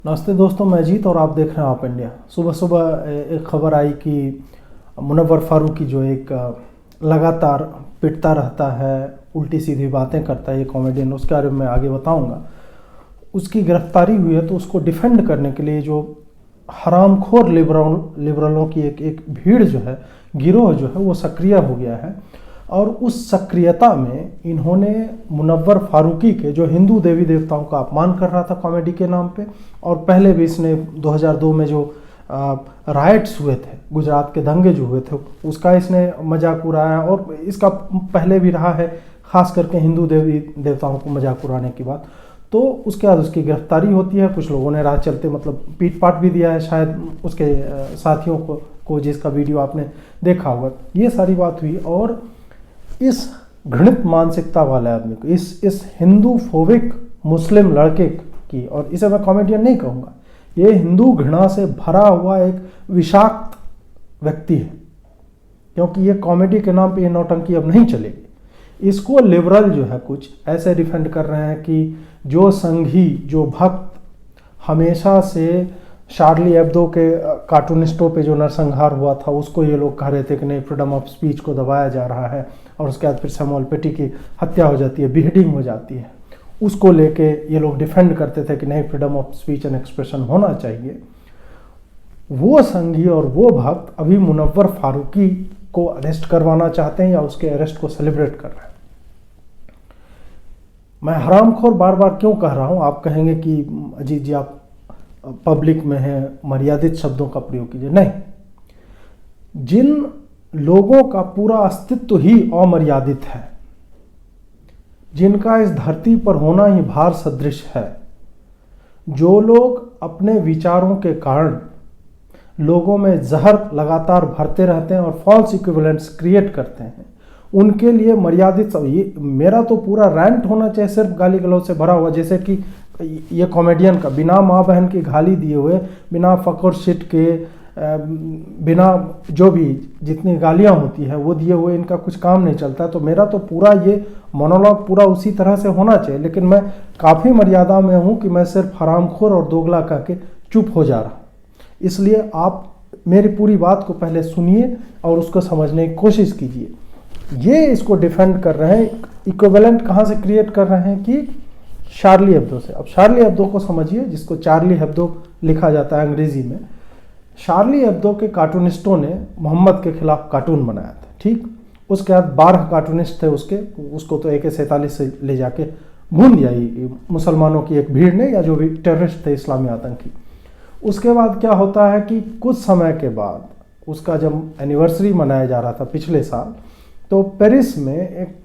नमस्ते दोस्तों, मैं अजीत और आप देख रहे हैं आप इंडिया। सुबह सुबह एक खबर आई कि मुनव्वर फारूकी जो एक लगातार पिटता रहता है, उल्टी सीधी बातें करता है, ये कॉमेडियन, उसके बारे में आगे बताऊंगा। उसकी गिरफ्तारी हुई है तो उसको डिफेंड करने के लिए जो हरामखोर लिबरलों की एक भीड़ जो है, गिरोह जो है, वो सक्रिय हो गया है। और उस सक्रियता में इन्होंने मुनव्वर फारूकी के, जो हिंदू देवी देवताओं का अपमान कर रहा था कॉमेडी के नाम पे, और पहले भी इसने 2002 में जो राइट्स हुए थे, गुजरात के दंगे जो हुए थे, उसका इसने मजाक उड़ाया। और इसका पहले भी रहा है, खास करके हिंदू देवी देवताओं को मजाक उड़ाने की बात। तो उसके बाद उसकी गिरफ्तारी होती है। कुछ लोगों ने राह चलते मतलब पीट पाट भी दिया है शायद उसके साथियों को जिसका वीडियो आपने देखा होगा। ये सारी बात हुई। और इस घृणित मानसिकता वाले आदमी को, इस हिंदू फोबिक मुस्लिम लड़के की, और इसे मैं कॉमेडियन नहीं कहूँगा, ये हिंदू घृणा से भरा हुआ एक विषाक्त व्यक्ति है। क्योंकि ये कॉमेडी के नाम पे ये नौटंकी अब नहीं चलेगी। इसको लिबरल जो है कुछ ऐसे डिफेंड कर रहे हैं कि जो संघी, जो भक्त हमेशा से शार्ली एब्दो के कार्टूनिस्टों पे जो नरसंहार हुआ था, उसको ये लोग कह रहे थे कि नहीं, फ्रीडम ऑफ स्पीच को दबाया जा रहा है। और उसके बाद फिर सैमुअल पेटी की हत्या हो जाती है, बिहेडिंग हो जाती है। उसको लेके ये लोग डिफेंड करते थे कि नहीं, freedom of speech and expression होना चाहिए। वो संघी और वो भक्त अभी मुनव्वर फारूकी को अरेस्ट करवाना चाहते हैं या उसके अरेस्ट को सेलिब्रेट कर रहे हैं। मैं हरामखोर बार बार क्यों कह रहा हूं? आप कहेंगे कि अजीत जी आप पब्लिक में हैं, मर्यादित शब्दों का प्रयोग कीजिए। नहीं, जिन लोगों का पूरा अस्तित्व ही अमर्यादित है, जिनका इस धरती पर होना ही भार सदृश है, जो लोग अपने विचारों के कारण लोगों में जहर लगातार भरते रहते हैं और फॉल्स इक्विवेलेंट्स क्रिएट करते हैं, उनके लिए मर्यादित। ये मेरा तो पूरा रैंट होना चाहिए सिर्फ गाली गलौज से भरा हुआ, जैसे कि ये कॉमेडियन का बिना माँ बहन की गाली दिए हुए, बिना फकर शिट के, बिना जो भी जितनी गालियां होती है वो दिए हुए इनका कुछ काम नहीं चलता। तो मेरा तो पूरा ये मोनोलॉग पूरा उसी तरह से होना चाहिए, लेकिन मैं काफ़ी मर्यादा में हूँ कि मैं सिर्फ हरामखोर और दोगला कह के चुप हो जा रहा हूँ। इसलिए आप मेरी पूरी बात को पहले सुनिए और उसको समझने की कोशिश कीजिए। ये इसको डिफेंड कर रहे हैं, इक्विवेलेंट कहाँ से क्रिएट कर रहे हैं कि शार्ली हेब्दो से। अब शार्ली हेब्दो को समझिए, जिसको चार्ली हेब्दो लिखा जाता है अंग्रेजी में। शार्ली हेब्दो के कार्टूनिस्टों ने मोहम्मद के खिलाफ कार्टून बनाया था, ठीक। उसके बाद 12 कार्टूनिस्ट थे उसको तो AK-47 से ले जाके भून दिया मुसलमानों की एक भीड़ ने, या जो भी टेररिस्ट थे इस्लामी आतंकी। उसके बाद क्या होता है कि कुछ समय के बाद उसका जब एनिवर्सरी मनाया जा रहा था पिछले साल, तो पेरिस में एक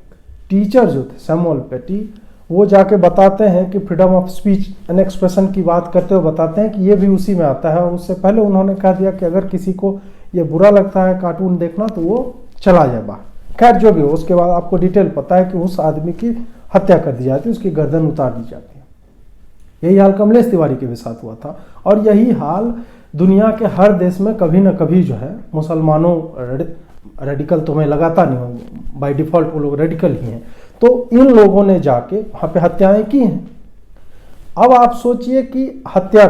टीचर जो थे सैमुअल पेटी, वो जाके बताते हैं कि freedom of speech and expression की बात करते हुए बताते हैं कि ये भी उसी में आता है। और उससे पहले उन्होंने कह दिया कि अगर किसी को ये बुरा लगता है कार्टून देखना तो वो चला जाए बाहर। खैर जो भी हो, उसके बाद आपको डिटेल पता है कि उस आदमी की हत्या कर दी जाती है, उसकी गर्दन उतार दी जाती है। यही हाल कमलेश तिवारी के भी साथ हुआ था। और यही हाल दुनिया के हर देश में कभी ना कभी जो है मुसलमानों, रेडिकल तो मैं लगाता नहीं हूँ, बाय डिफॉल्ट वो लोग रेडिकल ही हैं, तो इन लोगों ने जाके वहाँ पे हत्याएं की हैं। अब आप सोचिए कि हत्या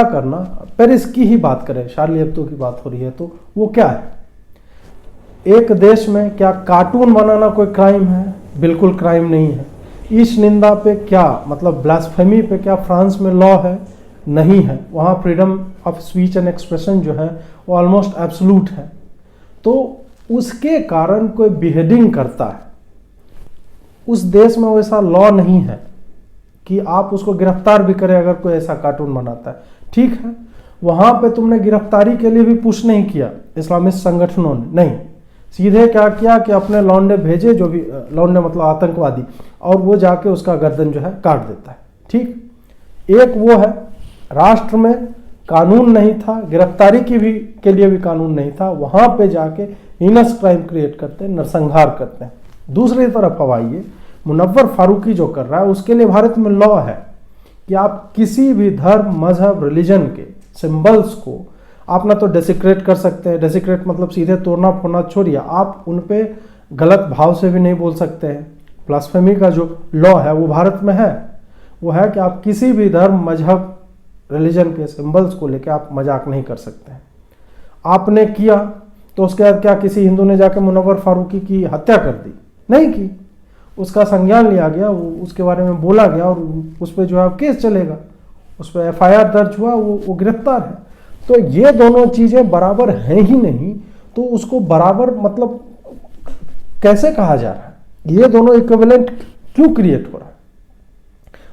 करना पेरिस की ही बात करें, शार्ली हेब्दो की बात हो रही है, तो वो क्या है? एक देश में क्या कार्टून बनाना कोई क्राइम है? बिल्कुल क्राइम नहीं है। ईश निंदा पे क्या, मतलब ब्लास्फेमी पे क्या फ्रांस में लॉ है? नहीं है। वहाँ freedom of speech and expression जो है वो ऑलमोस्ट एब्सोल्यूट है। तो उसके कारण कोई बिहेडिंग करता है, उस देश में वैसा लॉ नहीं है कि आप उसको गिरफ्तार भी करें अगर कोई ऐसा कार्टून बनाता है, ठीक है। वहां पे तुमने गिरफ्तारी के लिए भी पुश नहीं किया इस्लामिस्ट संगठनों ने, नहीं, सीधे क्या किया कि अपने लौंडे भेजे, जो भी लौंडे मतलब आतंकवादी, और वो जाके उसका गर्दन जो है काट देता है, ठीक। एक वो है, राष्ट्र में कानून नहीं था, गिरफ्तारी के लिए भी कानून नहीं था, वहां पे जाके हीनस क्राइम क्रिएट करते हैं, नरसंहार करते हैं। दूसरी तरफ अब आइए, मुनव्वर फारूकी जो कर रहा है उसके लिए भारत में लॉ है कि आप किसी भी धर्म, मजहब, रिलीजन के सिंबल्स को आप ना तो डेसिक्रेट कर सकते हैं। डेसिक्रेट मतलब सीधे तोड़ना फोड़ना छोड़िए, आप उन पे गलत भाव से भी नहीं बोल सकते हैं। ब्लास्फेमी का जो लॉ है वो भारत में है, वो है कि आप किसी भी धर्म, मजहब, रिलीजन के सिंबल्स को लेकर आप मजाक नहीं कर सकते हैं। आपने किया तो उसके बाद क्या किसी हिंदू ने जाकर मुनव्वर फारूकी की हत्या कर दी? नहीं की। उसका संज्ञान लिया गया, उसके बारे में बोला गया और उस पर जो है केस चलेगा, उस पर FIR दर्ज हुआ, वो गिरफ्तार है। तो ये दोनों चीज़ें बराबर हैं ही नहीं, तो उसको बराबर मतलब कैसे कहा जा रहा है? ये दोनों इक्विवेलेंट क्यों क्रिएट हो रहा है?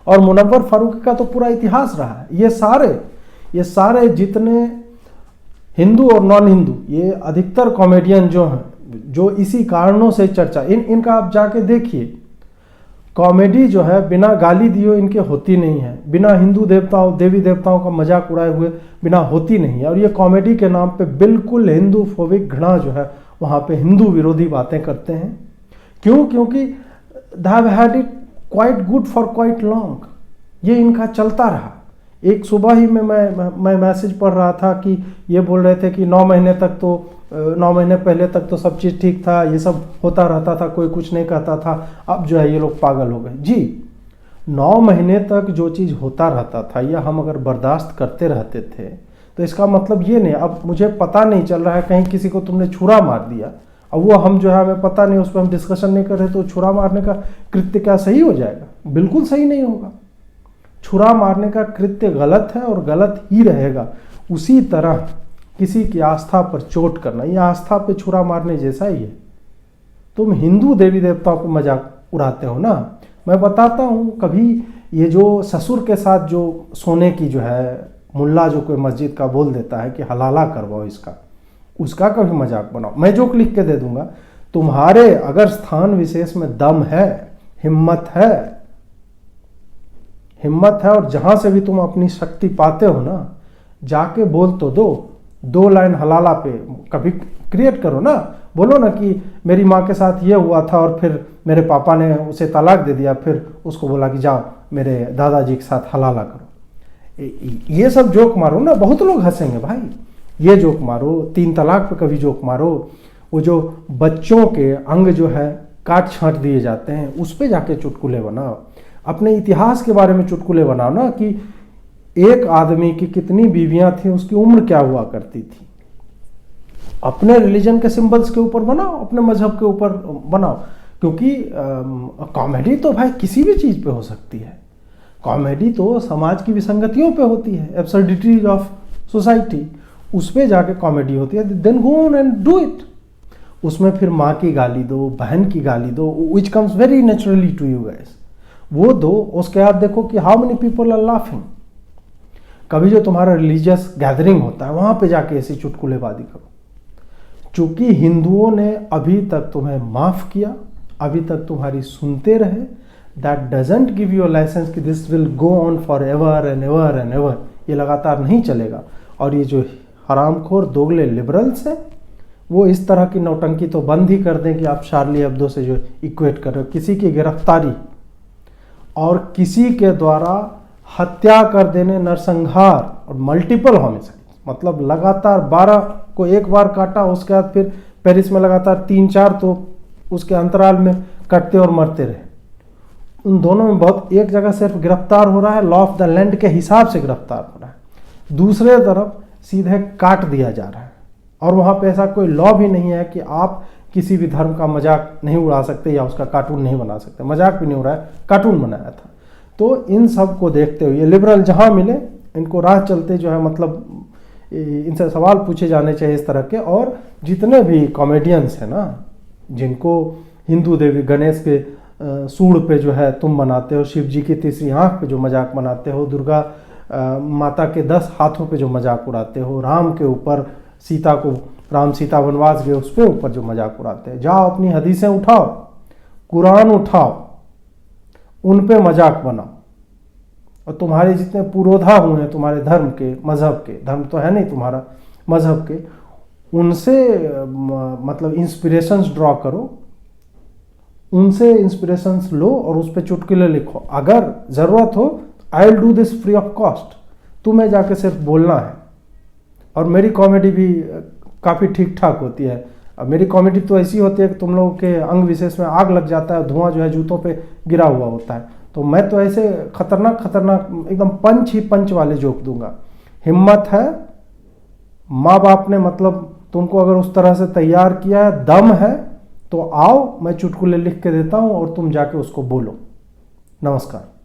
और मुनव्वर फारूकी का तो पूरा इतिहास रहा है। ये सारे जितने हिंदू और नॉन हिंदू, ये अधिकतर कॉमेडियन जो हैं, जो इसी कारणों से चर्चा, इनका आप जाके देखिए, कॉमेडी जो है बिना गाली दिए इनके होती नहीं है, बिना हिंदू देवताओं, देवी देवताओं का मजाक उड़ाए हुए बिना होती नहीं है। और ये कॉमेडी के नाम पे बिल्कुल हिंदू फोबिक घृणा जो है वहाँ पे हिंदू विरोधी बातें करते हैं। क्यों? क्योंकि they have had it quite good for quite long. ये इनका चलता रहा। एक सुबह ही में मैं मैसेज पढ़ रहा था कि ये बोल रहे थे कि 9 महीने पहले तक तो सब चीज़ ठीक था, ये सब होता रहता था, कोई कुछ नहीं कहता था, अब जो है ये लोग पागल हो गए। जी, 9 महीने तक जो चीज़ होता रहता था या हम अगर बर्दाश्त करते रहते थे तो इसका मतलब ये नहीं, अब मुझे पता नहीं चल रहा है कहीं किसी को तुमने छुरा मार दिया, अब वो हम जो है हमें पता नहीं, उस पर हम डिस्कशन नहीं कर रहे, तो छुरा मारने का कृत्य क्या सही हो जाएगा? बिल्कुल सही नहीं होगा। छुरा मारने का कृत्य गलत है और गलत ही रहेगा। उसी तरह किसी की आस्था पर चोट करना, ये आस्था पे छुरा मारने जैसा ही है। तुम हिंदू देवी देवताओं को मजाक उड़ाते हो ना। मैं बताता हूँ, कभी ये जो ससुर के साथ जो सोने की जो है मुल्ला जो कोई मस्जिद का बोल देता है कि हलाला करवाओ इसका, उसका कभी मजाक बनाओ। मैं जो लिख के दे दूंगा, तुम्हारे अगर स्थान विशेष में दम है, हिम्मत है और जहां से भी तुम अपनी शक्ति पाते हो ना, जाके बोल तो दो लाइन हलाला पे कभी क्रिएट करो ना। बोलो ना कि मेरी माँ के साथ ये हुआ था और फिर मेरे पापा ने उसे तलाक दे दिया, फिर उसको बोला कि जाओ मेरे दादाजी के साथ हलाला करो। ये सब जोक मारो ना, बहुत लोग हंसेंगे भाई। ये जोक मारो, 3 तलाक पे कभी जोक मारो, वो जो बच्चों के अंग जो है काट छांट दिए जाते हैं उस पे जाके चुटकुले बनाओ। अपने इतिहास के बारे में चुटकुले बनाओ ना कि एक आदमी की कितनी बीवियां थी, उसकी उम्र क्या हुआ करती थी। अपने रिलीजन के सिंबल्स के ऊपर बनाओ, अपने मजहब के ऊपर बनाओ। क्योंकि कॉमेडी तो भाई किसी भी चीज़ पे हो सकती है। कॉमेडी तो समाज की विसंगतियों पे होती है, एब्सर्डिटीज ऑफ सोसाइटी, उस पर जाके कॉमेडी होती है। Then go on and do it. उसमें फिर माँ की गाली दो, बहन की गाली दो, which comes very naturally to you guys, वो दो। उसके बाद देखो कि how many people are laughing. कभी जो तुम्हारा रिलीजियस गैदरिंग होता है वहां पे जाके ऐसी चुटकुलेबाजी करो। चूंकि हिंदुओं ने अभी तक तुम्हें माफ किया, अभी तक तुम्हारी सुनते रहे, that doesn't give you license कि this will go on forever and ever and ever. ये लगातार नहीं चलेगा। और ये जो हरामखोर दोगले लिबरल्स हैं वो इस तरह की नौटंकी तो बंद ही कर दें कि आप शार्ली एब्दो से जो इक्वेट कर रहे हो, किसी की गिरफ्तारी और किसी के द्वारा हत्या कर देने, नरसंहार और मल्टीपल होमिसाइड, मतलब लगातार 12 को एक बार काटा, उसके बाद फिर पेरिस में लगातार 3-4 तो उसके अंतराल में कटते और मरते रहे। उन दोनों में बहुत, एक जगह सिर्फ गिरफ्तार हो रहा है, लॉ ऑफ द लैंड के हिसाब से गिरफ्तार हो रहा है, दूसरे तरफ सीधे काट दिया जा रहा है। और वहाँ पे ऐसा कोई लॉ भी नहीं है कि आप किसी भी धर्म का मजाक नहीं उड़ा सकते या उसका कार्टून नहीं बना सकते। मजाक भी नहीं उड़ाया, कार्टून बनाया था। तो इन सब को देखते हुए ये लिबरल जहाँ मिले इनको राह चलते जो है, मतलब इनसे सवाल पूछे जाने चाहिए इस तरह के। और जितने भी कॉमेडियंस हैं ना, जिनको हिंदू देवी गणेश के सूढ़ पे जो है तुम बनाते हो, शिव जी की तीसरी आंख पे जो मजाक बनाते हो, दुर्गा माता के 10 हाथों पे जो मजाक उड़ाते हो, राम के ऊपर सीता को, राम सीता वनवास गए उस पे ऊपर जो मजाक उड़ाते हैं, जाओ अपनी हदीसें उठाओ, कुरान उठाओ, उन पे मजाक बनाओ। और तुम्हारे जितने पुरोधा हुए हैं तुम्हारे धर्म के, मजहब के, धर्म तो है नहीं तुम्हारा, मजहब के, उनसे मतलब इंस्पिरेशंस ड्रॉ करो, उनसे इंस्पिरेशंस लो और उस पर चुटकुले लिखो। अगर ज़रूरत हो I will do this free of cost, तुम्हें जाके सिर्फ बोलना है। और मेरी कॉमेडी भी काफ़ी ठीक ठाक होती है। अब मेरी कॉमेडी तो ऐसी होती है कि तुम लोगों के अंग विशेष में आग लग जाता है, धुआं जो है जूतों पे गिरा हुआ होता है, तो मैं तो ऐसे खतरनाक खतरनाक एकदम पंच ही पंच वाले जोक दूंगा। हिम्मत है, माँ बाप ने मतलब तुमको अगर उस तरह से तैयार किया है, दम है, तो आओ, मैं चुटकुले लिख के देता हूँ और तुम जाके उसको बोलो। नमस्कार।